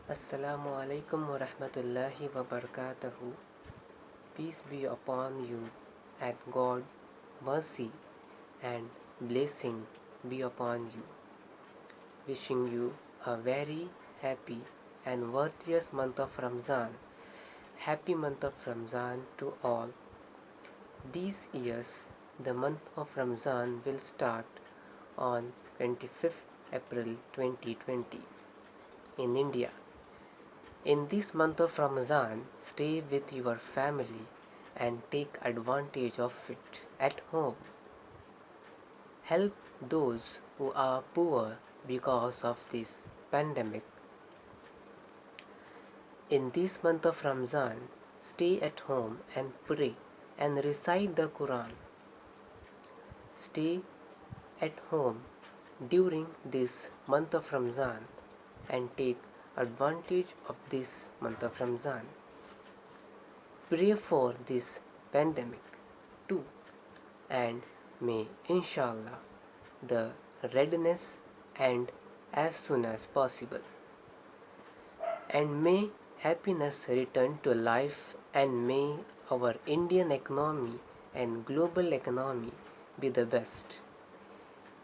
Assalamu alaikum wa rahmatullahi wa barakatuhu. Peace be upon you, and God, mercy and blessing be upon you. Wishing you a very happy and virtuous month of Ramzan. Happy month of Ramzan to all. These years, the month of Ramzan will start on 25th April 2020 in India. In this month of Ramadan, stay with your family and take advantage of it at home. Help those who are poor because of this pandemic. In this month of Ramadan, stay at home and pray and recite the Quran. Stay at home during this month of Ramadan and take advantage of this month of Ramadan. Pray for this pandemic too, and may inshallah the readiness and as soon as possible, and may happiness return to life, and may our Indian economy and global economy be the best.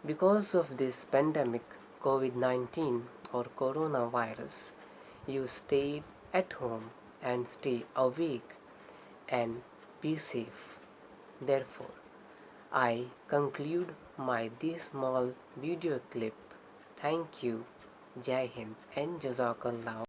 Because of this pandemic, COVID-19 or coronavirus, you stay at home and stay awake and be safe. Therefore, I conclude my this small video clip. Thank you, Jai Hind and Jazakallah.